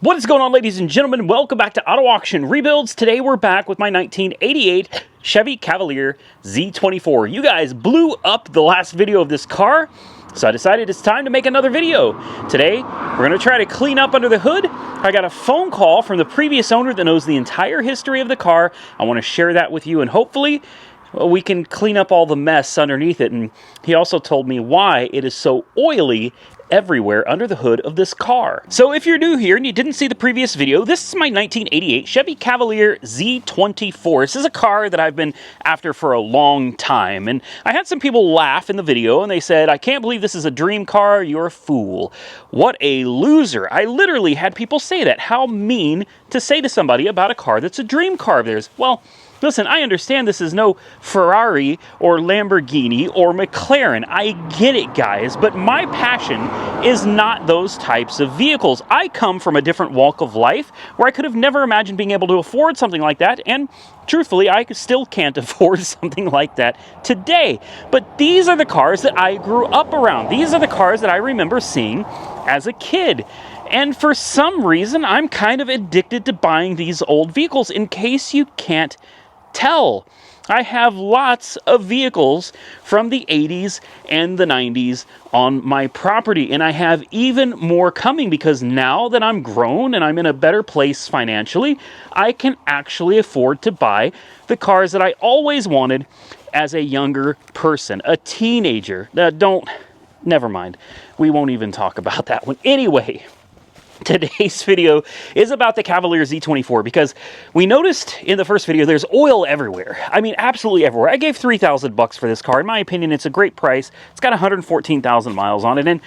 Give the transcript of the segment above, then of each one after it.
What is going on, ladies and gentlemen? Welcome back to Auto Auction Rebuilds. Today we're back with my 1988 Chevy Cavalier Z24. You guys blew up the last video of this car, so I decided it's time to make another video. Today, we're going to try to clean up under the hood. I got a phone call from the previous owner that knows the entire history of the car. I want to share that with you, and hopefully we can clean up all the mess underneath it. And he also told me why it is so oily everywhere under the hood of this car. So if you're new here and you didn't see the previous video, this is my 1988 Chevy Cavalier Z24. This is a car that I've been after for a long time, and I had some people laugh in the video and they said, "I can't believe this is a dream car, you're a fool. What a loser." I literally had people say that. How mean to say to somebody about a car that's a dream car of theirs. Well, listen, I understand this is no Ferrari or Lamborghini or McLaren. I get it, guys, but my passion is not those types of vehicles. I come from a different walk of life where I could have never imagined being able to afford something like that, and truthfully, I still can't afford something like that today. But these are the cars that I grew up around. These are the cars that I remember seeing as a kid. And for some reason, I'm kind of addicted to buying these old vehicles. In case you can't tell, I have lots of vehicles from the 80s and the 90s on my property, and I have even more coming because now that I'm grown and I'm in a better place financially, I can actually afford to buy the cars that I always wanted as a younger person, a teenager. Never mind. We won't even talk about that one. Anyway, today's video is about the Cavalier Z24 because we noticed in the first video there's oil everywhere. I mean, absolutely everywhere. I gave $3,000 for this car. In my opinion, it's a great price. It's got 114,000 miles on it, and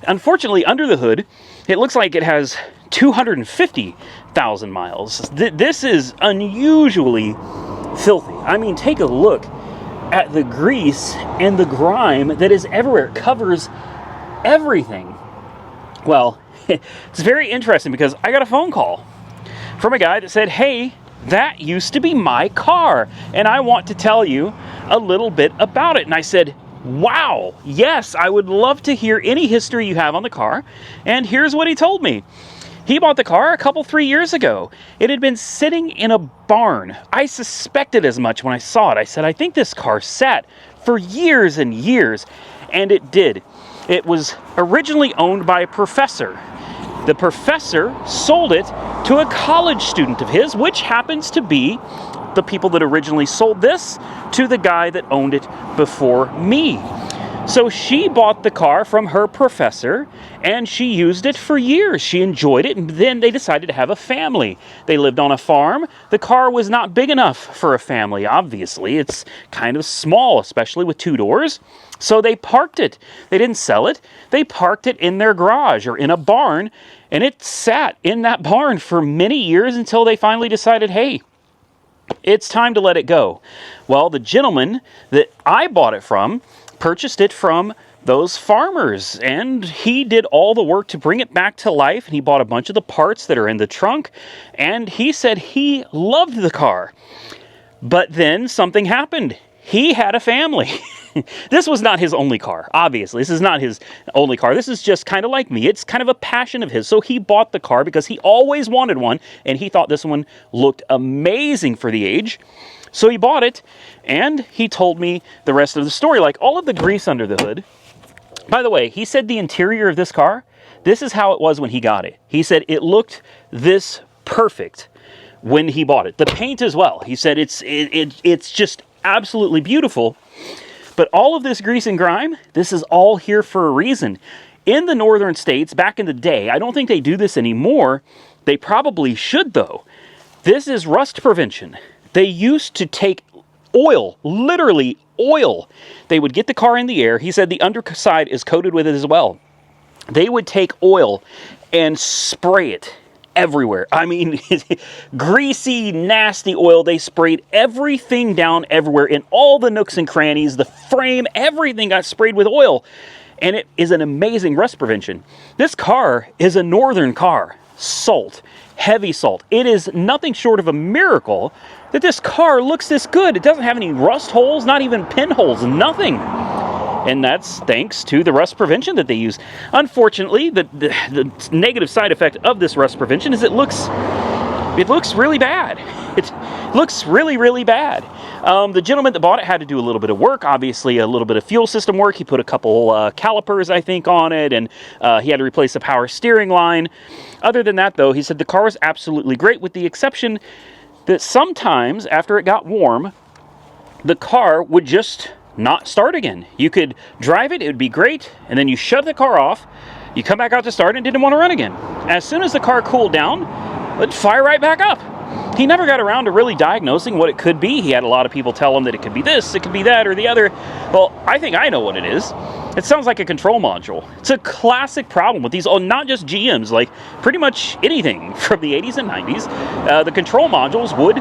unfortunately, under the hood, it looks like it has 250,000 miles. This is unusually filthy. I mean, take a look at the grease and the grime that is everywhere. It covers everything. Well, it's very interesting because I got a phone call from a guy that said, "Hey, that used to be my car, and I want to tell you a little bit about it." And I said, "Wow, yes, I would love to hear any history you have on the car." And here's what he told me. He bought the car 3 years ago. It had been sitting in a barn. I suspected as much when I saw it. I said, "I think this car sat for years and years," and it did. It was originally owned by a professor. The professor sold it to a college student of his, which happens to be the people that originally sold this to the guy that owned it before me. So she bought the car from her professor, and she used it for years. She enjoyed it, and then they decided to have a family. They lived on a farm. The car was not big enough for a family, obviously. It's kind of small, especially with 2 doors. So they parked it. They didn't sell it. They parked it in their garage or in a barn, and it sat in that barn for many years until they finally decided, hey, it's time to let it go. Well, the gentleman that I bought it from purchased it from those farmers, and he did all the work to bring it back to life, and he bought a bunch of the parts that are in the trunk, and he said he loved the car. But then something happened. He had a family. This was not his only car, obviously. This is not his only car. This is just kind of like me. It's kind of a passion of his. So he bought the car because he always wanted one, and he thought this one looked amazing for the age. So he bought it, and he told me the rest of the story, like all of the grease under the hood. By the way, he said the interior of this car, this is how it was when he got it. He said it looked this perfect when he bought it. The paint as well. He said it's just absolutely beautiful. But all of this grease and grime, this is all here for a reason. In the northern states, back in the day, I don't think they do this anymore. They probably should, though. This is rust prevention. They used to take oil, literally oil. They would get the car in the air. He said the underside is coated with it as well. They would take oil and spray it everywhere. I mean, greasy, nasty oil. They sprayed everything down everywhere in all the nooks and crannies. The frame, everything got sprayed with oil. And it is an amazing rust prevention. This car is a northern car. Salt. Heavy salt. It is nothing short of a miracle that this car looks this good. It doesn't have any rust holes, not even pinholes, nothing. and that's thanks to the rust prevention that they use. Unfortunately, the negative side effect of this rust prevention is it looks really bad. It looks really, really bad. The gentleman that bought it had to do a little bit of work, obviously a little bit of fuel system work. He put a couple calipers, I think, on it, and he had to replace the power steering line. Other than that, though, he said the car was absolutely great, with the exception that sometimes after it got warm, the car would just not start again. You could drive it, it would be great, and then you shut the car off, you come back out to start, and it didn't want to run again. As soon as the car cooled down, it'd fire right back up. He never got around to really diagnosing what it could be. He had a lot of people tell him that it could be this, it could be that, or the other. Well, I think I know what it is. It sounds like a control module. It's a classic problem with these, not just GMs, like pretty much anything from the 80s and 90s. The control modules would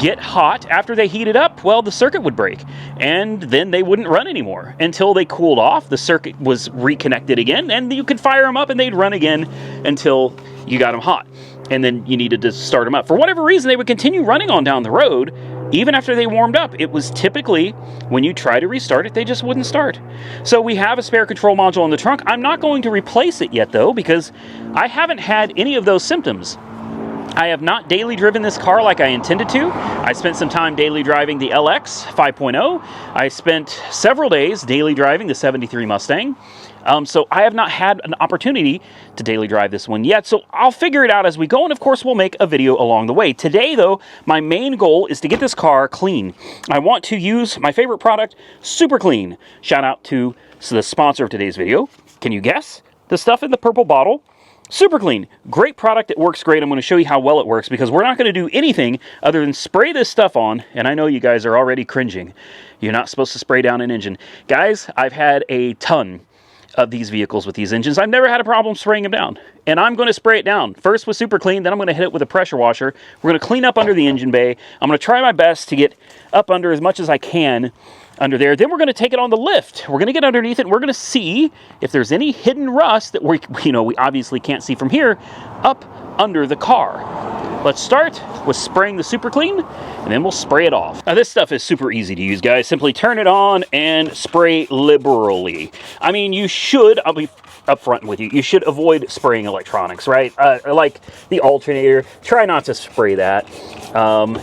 get hot. After they heated up, well, the circuit would break, and then they wouldn't run anymore. Until they cooled off, the circuit was reconnected again, and you could fire them up and they'd run again until you got them hot. And then you needed to start them up. For whatever reason, they would continue running on down the road, even after they warmed up. It was typically, when you try to restart it, they just wouldn't start. So we have a spare control module in the trunk. I'm not going to replace it yet, though, because I haven't had any of those symptoms. I have not daily driven this car like I intended to. I spent some time daily driving the LX 5.0. I spent several days daily driving the 73 Mustang. So I have not had an opportunity to daily drive this one yet, so I'll figure it out as we go, and of course we'll make a video along the way. Today, though, my main goal is to get this car clean. I want to use my favorite product, Super Clean. Shout out to the sponsor of today's video. Can you guess? The stuff in the purple bottle. Super Clean. Great product. It works great. I'm going to show you how well it works, because we're not going to do anything other than spray this stuff on, and I know you guys are already cringing. You're not supposed to spray down an engine. Guys, I've had a ton of these vehicles with these engines. I've never had a problem spraying them down, and I'm going to spray it down first with Super Clean, then I'm going to hit it with a pressure washer. We're going to clean up under the engine bay. I'm going to try my best to get up under as much as I can under there. Then we're going to take it on the lift. We're going to get underneath it, and we're going to see if there's any hidden rust that we obviously can't see from here up under the car. Let's start with spraying the Super Clean, and then we'll spray it off. Now, this stuff is super easy to use, guys. Simply turn it on and spray liberally. I mean, you should, I'll be upfront with you, you should avoid spraying electronics, right? Like the alternator, try not to spray that.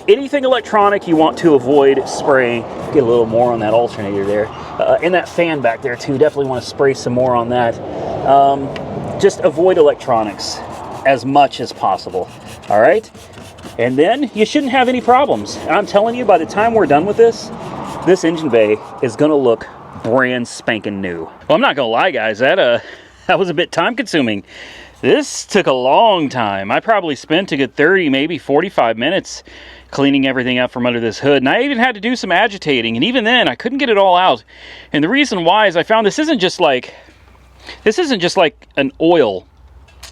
Anything electronic you want to avoid spraying. Get a little more on that alternator there. And that fan back there, too. Definitely want to spray some more on that. Just avoid electronics as much as possible. All right, and then you shouldn't have any problems. And I'm telling you, by the time we're done with this engine bay is going to look brand spanking new. Well, I'm not going to lie, guys, that was a bit time consuming. This took a long time. I probably spent a good 30, maybe 45 minutes cleaning everything up from under this hood. And I even had to do some agitating, and even then I couldn't get it all out. And the reason why is I found this isn't just like an oil.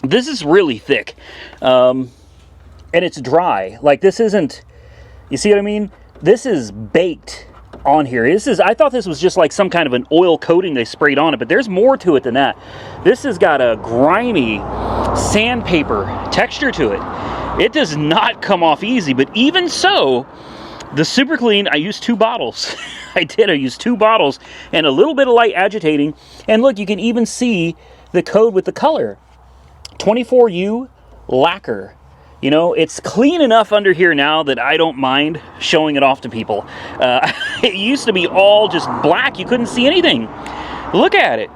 This is really thick. And it's dry. Like, this isn't, you see what I mean? This is baked on here. I thought this was just like some kind of an oil coating they sprayed on it, but there's more to it than that. This has got a grimy sandpaper texture to it. It does not come off easy, but even so, the Super Clean, I used 2 bottles. I used 2 bottles and a little bit of light agitating. And look, you can even see the code with the color. 24U lacquer. You know, it's clean enough under here now that I don't mind showing it off to people. It used to be all just black. You couldn't see anything. Look at it.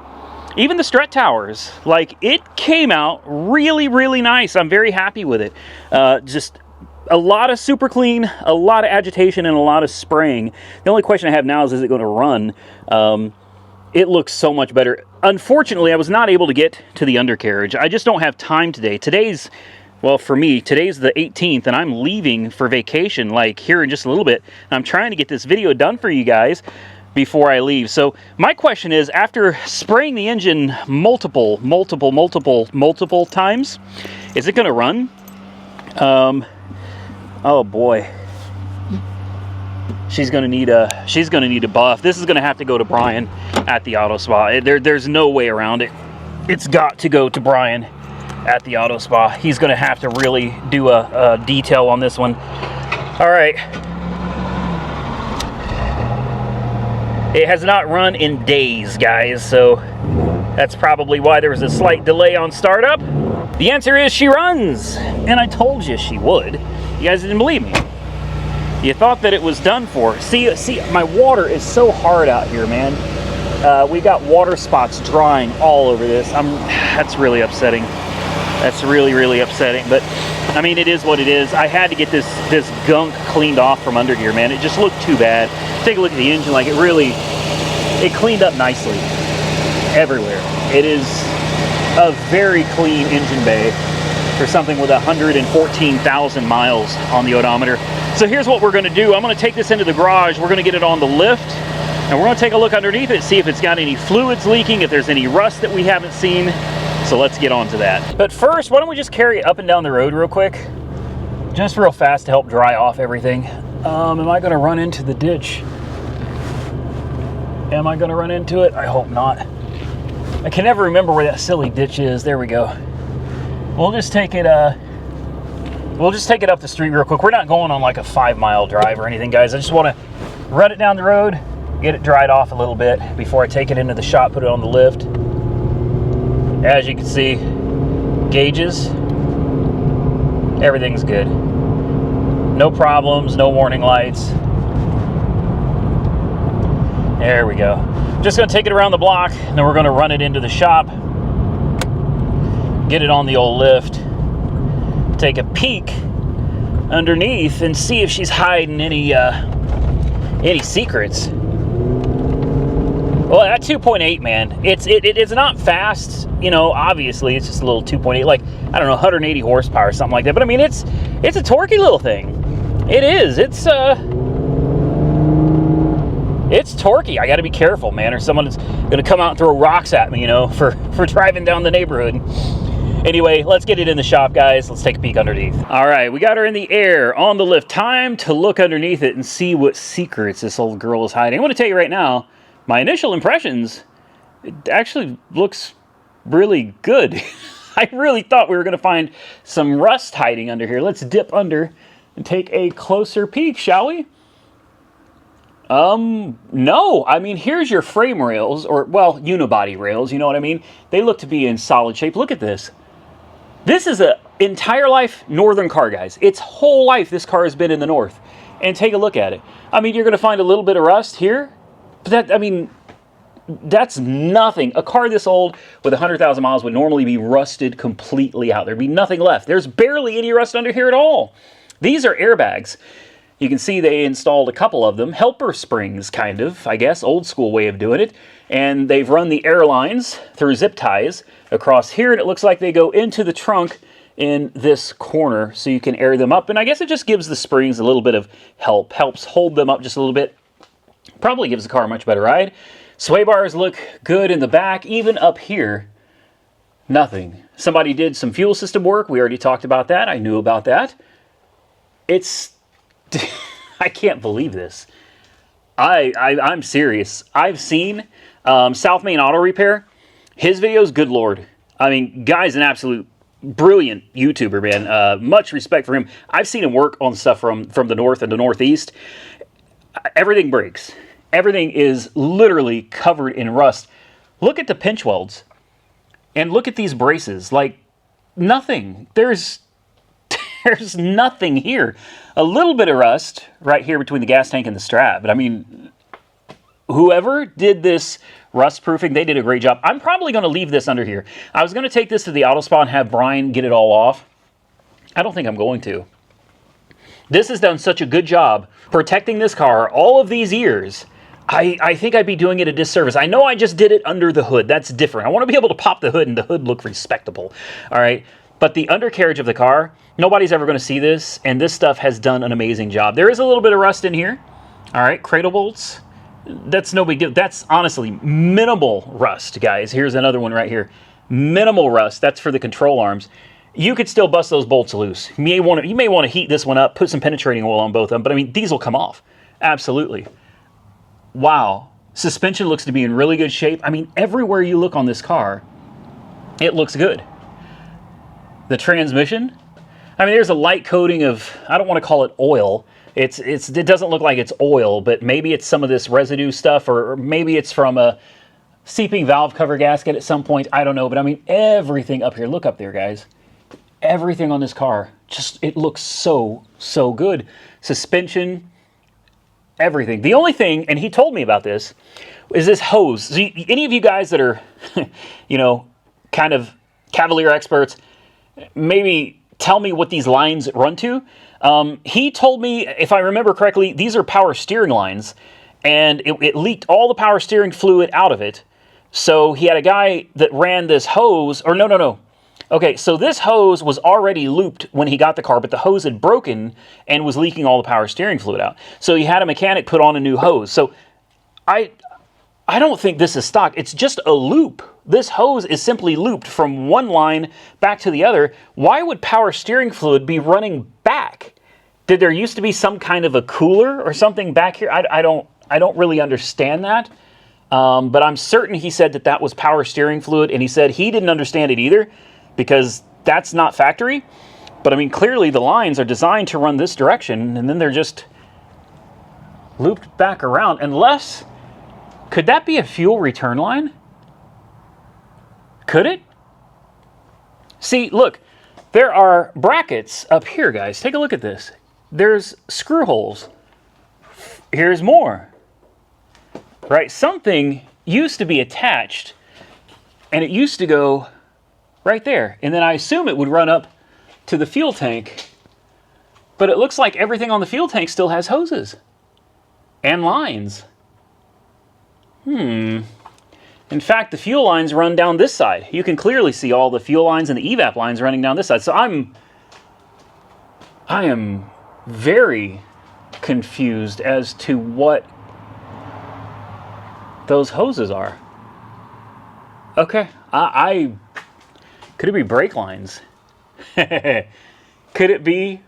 Even the strut towers. Like, it came out really, really nice. I'm very happy with it. Just a lot of Super Clean, a lot of agitation, and a lot of spraying. The only question I have now is it going to run? It looks so much better. Unfortunately, I was not able to get to the undercarriage. I just don't have time today. Well, for me, today's the 18th, and I'm leaving for vacation, like, here in just a little bit. I'm trying to get this video done for you guys before I leave. So my question is, after spraying the engine multiple times, is it going to run? Oh boy. She's going to need a buff. This is going to have to go to Brian at the auto spa. There's no way around it. It's got to go to Brian at the auto spa. He's going to have to really do a detail on this one. All right. It has not run in days, guys, so that's probably why there was a slight delay on startup. The answer is she runs, and I told you she would. You guys didn't believe me. You thought that it was done for. See, my water is so hard out here, man. We got water spots drying all over this. That's really upsetting. That's really, really upsetting. But I mean, it is what it is. I had to get this gunk cleaned off from under here, man. It just looked too bad. Take a look at the engine. Like, it cleaned up nicely everywhere. It is a very clean engine bay for something with 114,000 miles on the odometer. So here's what we're going to do. I'm going to take this into the garage. We're going to get it on the lift, and we're going to take a look underneath it, see if it's got any fluids leaking, if there's any rust that we haven't seen. So let's get on to that. But first, why don't we just carry it up and down the road real quick? Just real fast to help dry off everything. Am I going to run into the ditch? Am I going to run into it? I hope not. I can never remember where that silly ditch is. There we go. We'll just take it up the street real quick. We're not going on like a 5-mile drive or anything, guys. I just want to run it down the road, get it dried off a little bit before I take it into the shop, put it on the lift. As you can see, gauges, everything's good. No problems, no warning lights. There we go. Just gonna take it around the block, and then we're gonna run it into the shop, get it on the old lift, take a peek underneath and see if she's hiding any secrets. Well, that 2.8, man, it's not fast, you know. Obviously, it's just a little 2.8, like, I don't know, 180 horsepower or something like that. But I mean, it's a torquey little thing. It is. It's torquey. I got to be careful, man, or someone's gonna come out and throw rocks at me, you know, for driving down the neighborhood. Anyway, let's get it in the shop, guys. Let's take a peek underneath. All right, we got her in the air on the lift. Time to look underneath it and see what secrets this old girl is hiding. I'm going to tell you right now, my initial impressions, it actually looks really good. I really thought we were going to find some rust hiding under here. Let's dip under and take a closer peek, shall we? No. I mean, here's your frame rails, or, well, unibody rails, you know what I mean? They look to be in solid shape. Look at this. This is a entire life northern car, guys. Its whole life this car has been in the north. And take a look at it. I mean, you're going to find a little bit of rust here. But that's nothing. A car this old with 100,000 miles would normally be rusted completely out. There'd be nothing left. There's barely any rust under here at all. These are airbags. You can see they installed a couple of them. Helper springs, kind of, I guess. Old school way of doing it. And they've run the air lines through zip ties across here, and it looks like they go into the trunk in this corner so you can air them up. And I guess it just gives the springs a little bit of help, helps hold them up just a little bit. Probably gives the car a much better ride. Sway bars look good in the back. Even up here, nothing. Somebody did some fuel system work. We already talked about that. I knew about that. It's I can't believe this. I'm serious. I've seen South Main Auto Repair. His videos, good Lord. I mean, guy's an absolute brilliant YouTuber, man. Much respect for him. I've seen him work on stuff from the north and the northeast. Everything breaks. Everything is literally covered in rust. Look at the pinch welds. And look at these braces. Like, nothing. There's nothing here. A little bit of rust right here between the gas tank and the strap. But I mean, whoever did this rust proofing, they did a great job. I'm probably going to leave this under here. I was going to take this to the auto spa and have Brian get it all off. I don't think I'm going to. This has done such a good job protecting this car all of these years. I think I'd be doing it a disservice. I know I just did it under the hood. That's different. I want to be able to pop the hood and the hood look respectable. All right. But the undercarriage of the car, nobody's ever going to see this, and this stuff has done an amazing job. There is a little bit of rust in here. All right, cradle bolts. That's no big deal. That's honestly minimal rust, guys. Here's another one right here. Minimal rust. That's for the control arms. You could still bust those bolts loose. You may want to heat this one up, put some penetrating oil on both of them, but I mean, these will come off. Absolutely. Wow. Suspension looks to be in really good shape. I mean, everywhere you look on this car, it looks good. The transmission, I mean, there's a light coating of, I don't want to call it oil, it doesn't look like it's oil, but maybe it's some of this residue stuff, or maybe it's from a seeping valve cover gasket at some point. I don't know, but I mean, everything up here, look up there, guys. Everything on this car, just, it looks so good. Suspension, everything. The only thing, and he told me about this, is this hose. So any of you guys that are, you know, kind of Cavalier experts, maybe tell me what these lines run to. He told me, if I remember correctly, these are power steering lines, and it leaked all the power steering fluid out of it. So he had a guy that ran this hose, or no. Okay, so this hose was already looped when he got the car, but the hose had broken and was leaking all the power steering fluid out. So he had a mechanic put on a new hose. So I don't think this is stock. It's just a loop. This hose is simply looped from one line back to the other. Why would power steering fluid be running back? Did there used to be some kind of a cooler or something back here? I don't really understand that. But I'm certain he said that was power steering fluid, and he said he didn't understand it either because that's not factory. But I mean, clearly the lines are designed to run this direction, and then they're just looped back around. Unless, could that be a fuel return line? Could it? See, look, there are brackets up here, guys. Take a look at this. There's screw holes. Here's more. Right? Something used to be attached, and it used to go right there. And then I assume it would run up to the fuel tank. But it looks like everything on the fuel tank still has hoses and lines. In fact, the fuel lines run down this side. You can clearly see all the fuel lines and the evap lines running down this side. So I am very confused as to what those hoses are. Okay, could it be brake lines? Could it be?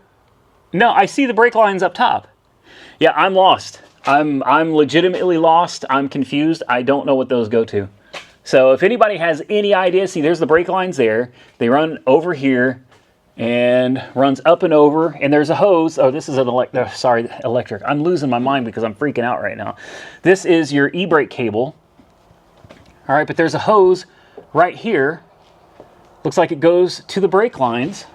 No, I see the brake lines up top. Yeah, I'm lost. I'm legitimately lost. I'm confused. I don't know what those go to. So if anybody has any idea, see, there's the brake lines there. They run over here and runs up and over, and there's a hose. Oh, this is an electric. I'm losing my mind because I'm freaking out right now. This is your e-brake cable. All right, but there's a hose right here. Looks like it goes to the brake lines.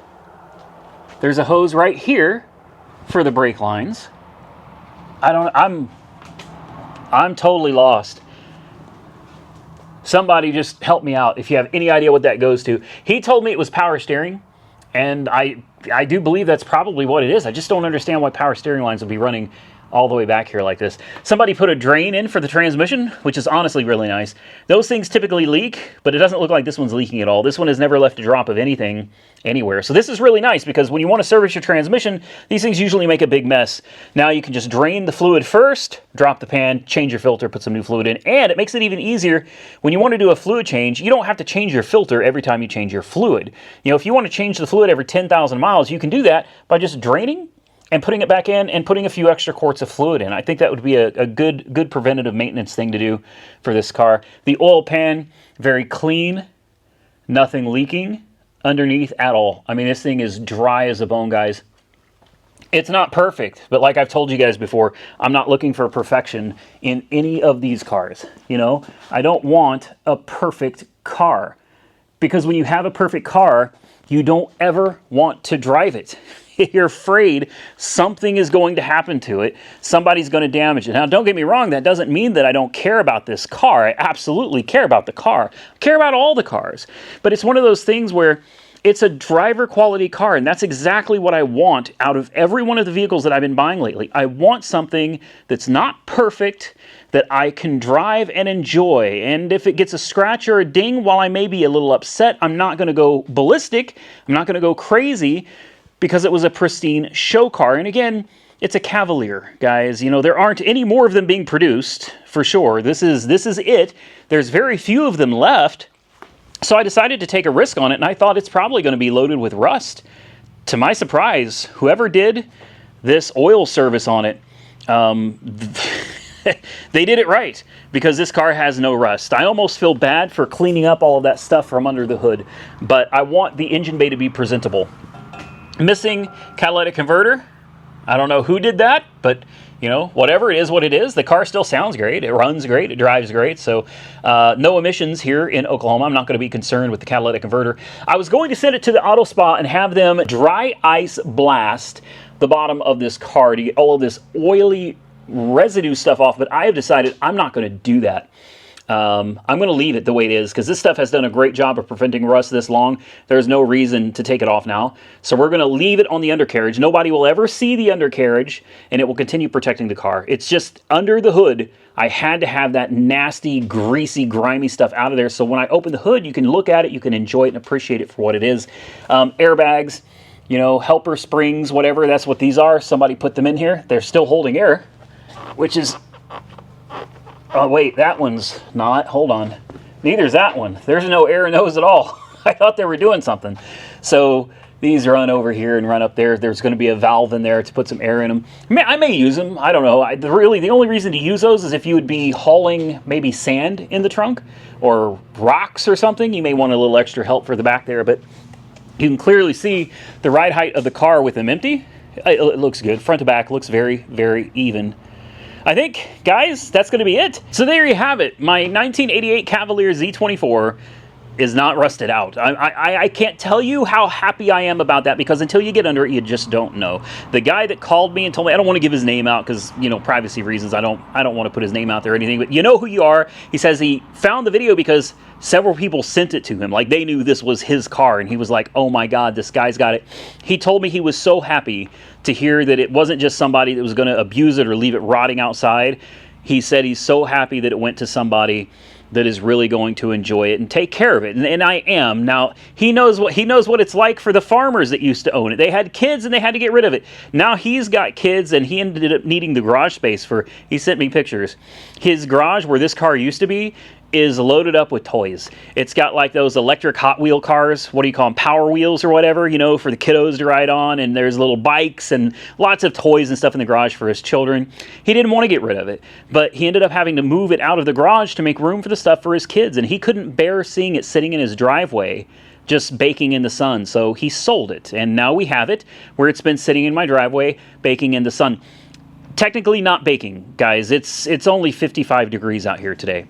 There's a hose right here for the brake lines. I'm totally lost. Somebody just help me out if you have any idea what that goes to. He told me it was power steering, and I do believe that's probably what it is. I just don't understand why power steering lines would be running all the way back here like this. Somebody put a drain in for the transmission, which is honestly really nice. Those things typically leak, but it doesn't look like this one's leaking at all. This one has never left a drop of anything anywhere. So this is really nice because when you want to service your transmission, these things usually make a big mess. Now you can just drain the fluid first, drop the pan, change your filter, put some new fluid in, and it makes it even easier when you want to do a fluid change. You don't have to change your filter every time you change your fluid. You know, if you want to change the fluid every 10,000 miles, you can do that by just draining and putting it back in and putting a few extra quarts of fluid in. I think that would be a good preventative maintenance thing to do for this car. The oil pan, very clean, nothing leaking underneath at all. I mean, this thing is dry as a bone, guys. It's not perfect, but like I've told you guys before, I'm not looking for perfection in any of these cars. You know, I don't want a perfect car, because when you have a perfect car, you don't ever want to drive it. You're afraid something is going to happen to it. Somebody's going to damage it. Now, don't get me wrong. That doesn't mean that I don't care about this car. I absolutely care about the car. I care about all the cars. But it's one of those things where it's a driver quality car, and that's exactly what I want out of every one of the vehicles that I've been buying lately. I want something that's not perfect, that I can drive and enjoy. And if it gets a scratch or a ding, while I may be a little upset, I'm not going to go ballistic. I'm not going to go crazy, because it was a pristine show car. And again, it's a Cavalier, guys. You know, there aren't any more of them being produced, for sure. This is it. There's very few of them left. So I decided to take a risk on it, and I thought it's probably going to be loaded with rust. To my surprise, whoever did this oil service on it, they did it right, because this car has no rust. I almost feel bad for cleaning up all of that stuff from under the hood, but I want the engine bay to be presentable. Missing catalytic converter, I don't know who did that, but you know, whatever it is, what it is, the car still sounds great. It runs great. It drives great. So no emissions here in Oklahoma. I'm not going to be concerned with the catalytic converter. I was going to send it to the auto spa and have them dry ice blast the bottom of this car to get all of this oily residue stuff off, but I have decided I'm not going to do that. I'm going to leave it the way it is because this stuff has done a great job of preventing rust this long. There's no reason to take it off now. So we're going to leave it on the undercarriage. Nobody will ever see the undercarriage, and it will continue protecting the car. It's just under the hood. I had to have that nasty, greasy, grimy stuff out of there. So when I open the hood, you can look at it, you can enjoy it and appreciate it for what it is. Airbags, you know, helper springs, whatever. That's what these are. Somebody put them in here. They're still holding air, which is... Oh, wait, that one's not. Hold on. Neither's that one. There's no air in those at all. I thought they were doing something. So these run over here and run up there. There's going to be a valve in there to put some air in them. I may use them. I don't know. Really, the only reason to use those is if you would be hauling maybe sand in the trunk or rocks or something. You may want a little extra help for the back there, but you can clearly see the ride height of the car with them empty. It looks good. Front to back looks very, very even. I think, guys, that's going to be it. So there you have it. My 1988 Cavalier Z24 is not rusted out. I can't tell you how happy I am about that because until you get under it, you just don't know. The guy that called me and told me, I don't want to give his name out because, you know, privacy reasons, I don't want to put his name out there or anything, but you know who you are. He says he found the video because several people sent it to him. Like, they knew this was his car, and he was like, oh my God, this guy's got it. He told me he was so happy to hear that it wasn't just somebody that was going to abuse it or leave it rotting outside. He said he's so happy that it went to somebody that is really going to enjoy it and take care of it. And I am. Now, he knows what it's like for the farmers that used to own it. They had kids and they had to get rid of it. Now he's got kids and he ended up needing the garage space for, he sent me pictures. His garage where this car used to be is loaded up with toys. It's got like those electric Hot Wheel cars, what do you call them, Power Wheels or whatever, you know, for the kiddos to ride on, and there's little bikes and lots of toys and stuff in the garage for his children. He didn't want to get rid of it, but he ended up having to move it out of the garage to make room for the stuff for his kids, and he couldn't bear seeing it sitting in his driveway just baking in the sun, so he sold it, and now we have it where it's been sitting in my driveway baking in the sun. Technically not baking, guys. It's only 55 degrees out here today.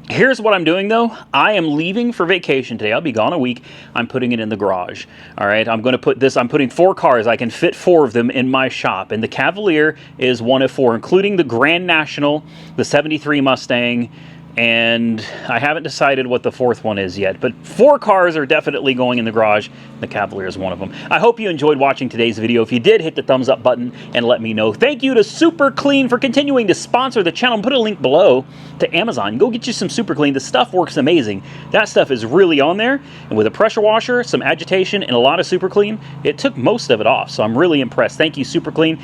Here's what I'm doing, though. I am leaving for vacation today. I'll be gone a week. I'm putting it in the garage. All right, I'm going to put this, I'm putting 4 cars. I can fit 4 of them in my shop, and the Cavalier is one of 4, including the Grand National, the 73 Mustang, and I haven't decided what the 4th one is yet, but 4 cars are definitely going in the garage. The Cavalier is one of them. I hope you enjoyed watching today's video. If you did, hit the thumbs up button and let me know. Thank you to Super Clean for continuing to sponsor the channel. Put a link below to Amazon. Go get you some Super Clean. The stuff works amazing. That stuff is really on there, and with a pressure washer, some agitation, and a lot of Super Clean, it took most of it off, so I'm really impressed. Thank you, Super Clean.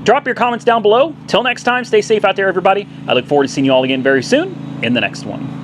Drop your comments down below. Till next time, stay safe out there, everybody. I look forward to seeing you all again very soon in the next one.